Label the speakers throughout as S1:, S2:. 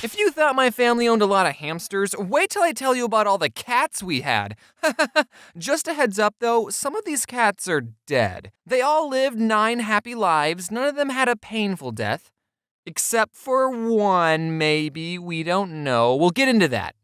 S1: If you thought my family owned a lot of hamsters, wait till I tell you about all the cats we had. Just a heads up though, some of these cats are dead. They all lived 9 happy lives, none of them had a painful death. Except for one, maybe, we don't know. We'll get into that.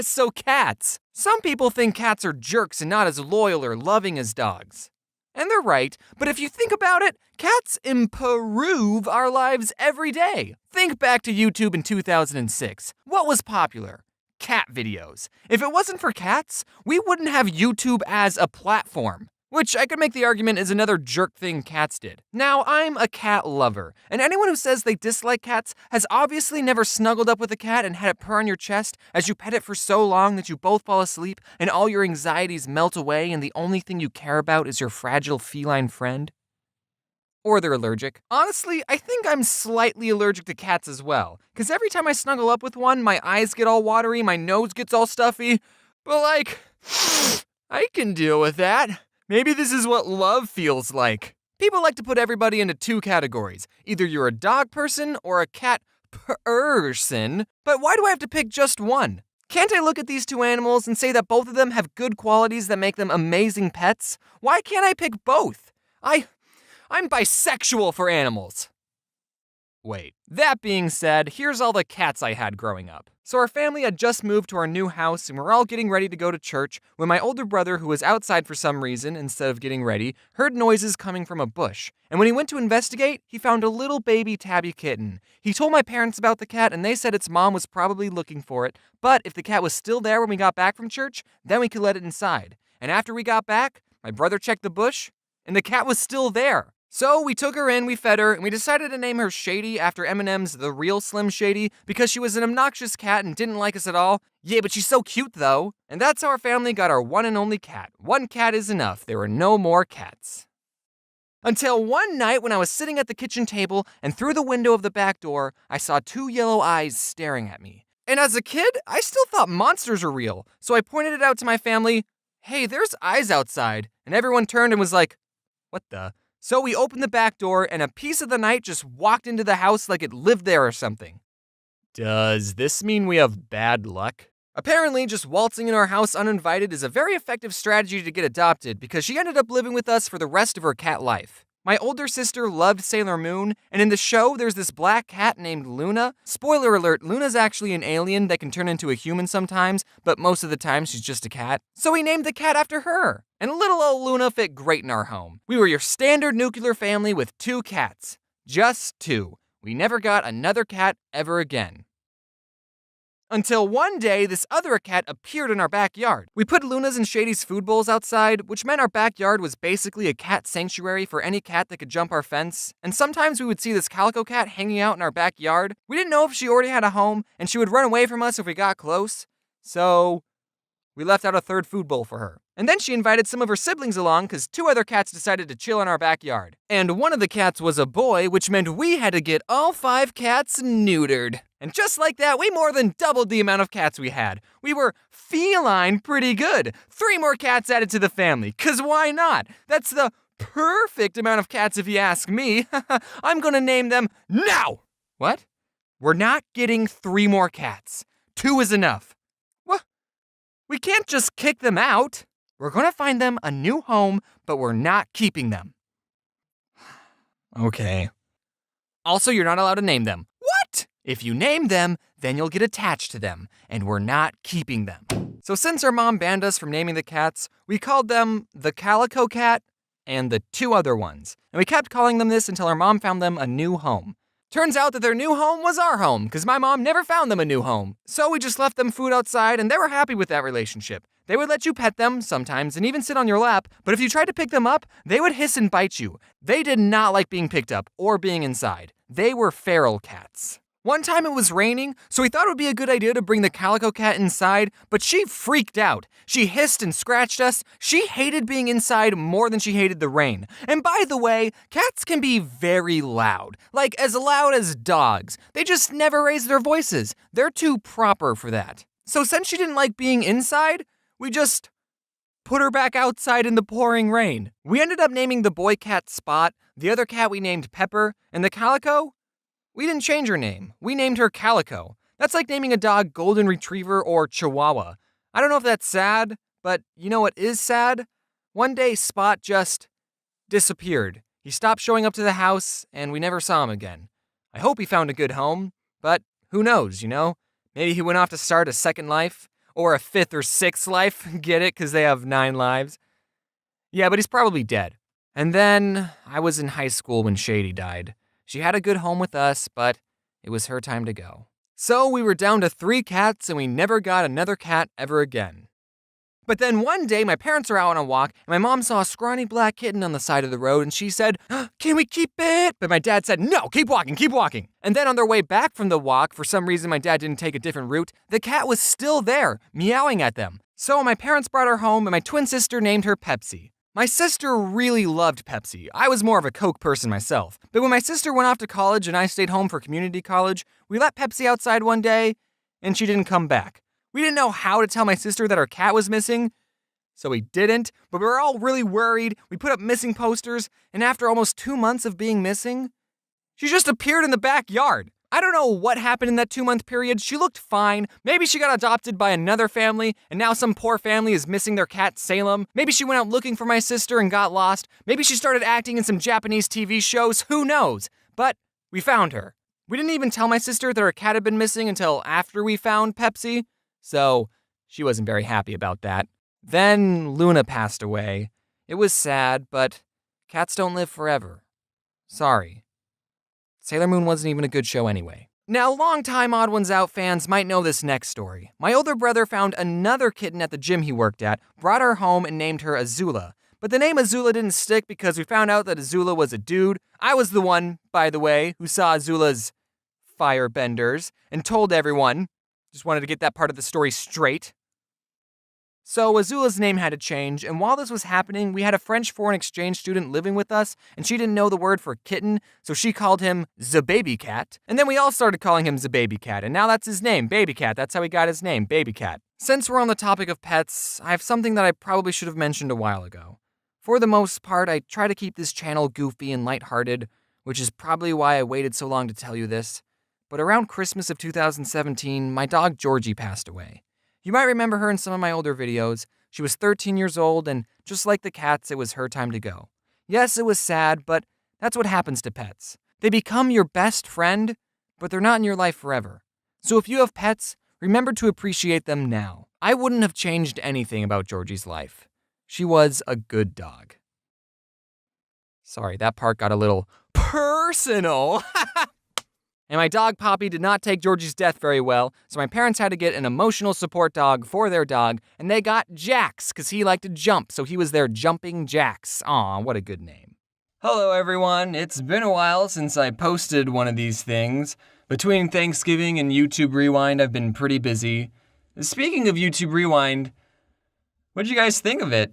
S1: So cats. Some people think cats are jerks and not as loyal or loving as dogs. And they're right, but if you think about it, cats improve our lives every day. Think back to YouTube in 2006. What was popular? Cat videos. If it wasn't for cats, we wouldn't have YouTube as a platform. Which I could make the argument is another jerk thing cats did. Now, I'm a cat lover, and anyone who says they dislike cats has obviously never snuggled up with a cat and had it purr on your chest as you pet it for so long that you both fall asleep and all your anxieties melt away and the only thing you care about is your fragile feline friend. Or they're allergic. Honestly, I think I'm slightly allergic to cats as well, because every time I snuggle up with one, my eyes get all watery, my nose gets all stuffy, but I can deal with that. Maybe this is what love feels like. People like to put everybody into 2 categories. Either you're a dog person or a cat person, but why do I have to pick just one? Can't I look at these 2 animals and say that both of them have good qualities that make them amazing pets? Why can't I pick both? I'm bisexual for animals. Wait, that being said, here's all the cats I had growing up. So our family had just moved to our new house and we're all getting ready to go to church when my older brother, who was outside for some reason instead of getting ready, heard noises coming from a bush. And when he went to investigate, he found a little baby tabby kitten. He told my parents about the cat and they said its mom was probably looking for it, but if the cat was still there when we got back from church, then we could let it inside. And after we got back, my brother checked the bush and the cat was still there. So we took her in, we fed her, and we decided to name her Shady after Eminem's The Real Slim Shady because she was an obnoxious cat and didn't like us at all. Yeah, but she's so cute though. And that's how our family got our one and only cat. One cat is enough. There were no more cats. Until one night when I was sitting at the kitchen table and through the window of the back door, I saw 2 yellow eyes staring at me. And as a kid, I still thought monsters were real. So I pointed it out to my family, hey, there's eyes outside. And everyone turned and was like, what the? So we opened the back door and a piece of the night just walked into the house like it lived there or something. Does this mean we have bad luck? Apparently, just waltzing in our house uninvited is a very effective strategy to get adopted because she ended up living with us for the rest of her cat life. My older sister loved Sailor Moon, and in the show, there's this black cat named Luna. Spoiler alert, Luna's actually an alien that can turn into a human sometimes, but most of the time she's just a cat. So we named the cat after her. And little old Luna fit great in our home. We were your standard nuclear family with 2 cats. Just 2. We never got another cat ever again. Until one day, this other cat appeared in our backyard. We put Luna's and Shady's food bowls outside, which meant our backyard was basically a cat sanctuary for any cat that could jump our fence. And sometimes we would see this calico cat hanging out in our backyard. We didn't know if she already had a home, and she would run away from us if we got close. So we left out a 3rd food bowl for her. And then she invited some of her siblings along because 2 other cats decided to chill in our backyard. And one of the cats was a boy, which meant we had to get all 5 cats neutered. And just like that, we more than doubled the amount of cats we had. We were feline pretty good. 3 more cats added to the family, cause why not? That's the perfect amount of cats if you ask me. I'm gonna name them now! What? We're not getting 3 more cats. 2 is enough. What? We can't just kick them out. We're gonna find them a new home, but we're not keeping them. Okay. Also, you're not allowed to name them. What? If you name them, then you'll get attached to them, and we're not keeping them. So since our mom banned us from naming the cats, we called them the Calico Cat and the 2 other ones. And we kept calling them this until our mom found them a new home. Turns out that their new home was our home, because my mom never found them a new home. So we just left them food outside, and they were happy with that relationship. They would let you pet them sometimes and even sit on your lap, but if you tried to pick them up, they would hiss and bite you. They did not like being picked up or being inside. They were feral cats. One time it was raining, so we thought it would be a good idea to bring the Calico Cat inside, but she freaked out. She hissed and scratched us. She hated being inside more than she hated the rain. And by the way, cats can be very loud, like as loud as dogs. They just never raise their voices. They're too proper for that. So since she didn't like being inside, we just put her back outside in the pouring rain. We ended up naming the boy cat Spot, the other cat we named Pepper, and the Calico? We didn't change her name. We named her Calico. That's like naming a dog Golden Retriever or Chihuahua. I don't know if that's sad, but you know what is sad? One day, Spot just disappeared. He stopped showing up to the house, and we never saw him again. I hope he found a good home, but who knows, you know? Maybe he went off to start a second life, or a fifth or sixth life. Get it? Because they have 9 lives. Yeah, but he's probably dead. And then I was in high school when Shady died. She had a good home with us, but it was her time to go. So we were down to 3 cats, and we never got another cat ever again. But then one day, my parents were out on a walk, and my mom saw a scrawny black kitten on the side of the road, and she said, "Can we keep it?" But my dad said, "No, keep walking, keep walking." And then on their way back from the walk, for some reason my dad didn't take a different route, the cat was still there, meowing at them. So my parents brought her home, and my twin sister named her Pepsi. My sister really loved Pepsi. I was more of a Coke person myself. But when my sister went off to college and I stayed home for community college, we let Pepsi outside one day, and she didn't come back. We didn't know how to tell my sister that our cat was missing, so we didn't, but we were all really worried. We put up missing posters, and after almost 2 months of being missing, she just appeared in the backyard. I don't know what happened in that 2-month period. She looked fine. Maybe she got adopted by another family, and now some poor family is missing their cat Salem. Maybe she went out looking for my sister and got lost. Maybe she started acting in some Japanese TV shows. Who knows? But we found her. We didn't even tell my sister that her cat had been missing until after we found Pepsi, so she wasn't very happy about that. Then Luna passed away. It was sad, but cats don't live forever. Sorry. Sailor Moon wasn't even a good show anyway. Now, longtime Odd Ones Out fans might know this next story. My older brother found another kitten at the gym he worked at, brought her home, and named her Azula. But the name Azula didn't stick because we found out that Azula was a dude. I was the one, by the way, who saw Azula's firebenders and told everyone. Just wanted to get that part of the story straight. So Azula's name had to change, and while this was happening, we had a French foreign exchange student living with us, and she didn't know the word for kitten, so she called him the baby cat. And then we all started calling him the baby cat, and now that's his name, Baby Cat. That's how he got his name, Baby Cat. Since we're on the topic of pets, I have something that I probably should have mentioned a while ago. For the most part, I try to keep this channel goofy and lighthearted, which is probably why I waited so long to tell you this. But around Christmas of 2017, my dog Georgie passed away. You might remember her in some of my older videos. She was 13 years old, and just like the cats, it was her time to go. Yes, it was sad, but that's what happens to pets. They become your best friend, but they're not in your life forever. So if you have pets, remember to appreciate them now. I wouldn't have changed anything about Georgie's life. She was a good dog. Sorry, that part got a little personal. And my dog Poppy did not take Georgie's death very well, so my parents had to get an emotional support dog for their dog, and they got Jax, because he liked to jump, so he was their Jumping Jax. Aw, what a good name. Hello everyone, it's been a while since I posted one of these things. Between Thanksgiving and YouTube Rewind, I've been pretty busy. Speaking of YouTube Rewind, what did you guys think of it?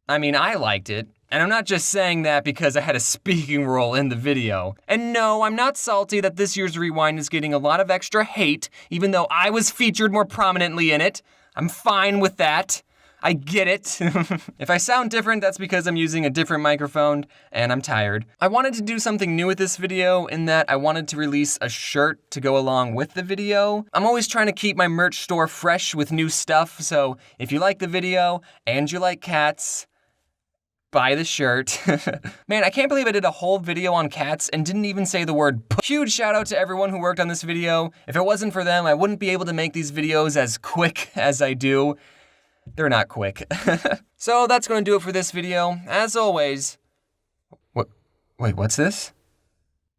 S1: I mean, I liked it. And I'm not just saying that because I had a speaking role in the video. And no, I'm not salty that this year's Rewind is getting a lot of extra hate, even though I was featured more prominently in it. I'm fine with that. I get it. If I sound different, that's because I'm using a different microphone and I'm tired. I wanted to do something new with this video in that I wanted to release a shirt to go along with the video. I'm always trying to keep my merch store fresh with new stuff, so if you like the video and you like cats, buy the shirt. Man, I can't believe I did a whole video on cats and didn't even say the word p. Huge shout out to everyone who worked on this video. If it wasn't for them, I wouldn't be able to make these videos as quick as I do. They're not quick. So that's gonna do it for this video. As always, wait, what's this?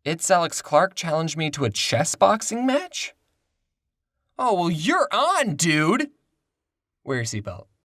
S1: It's Alex Clark challenged me to a chess boxing match? Oh, well, you're on, dude. Wear your seatbelt.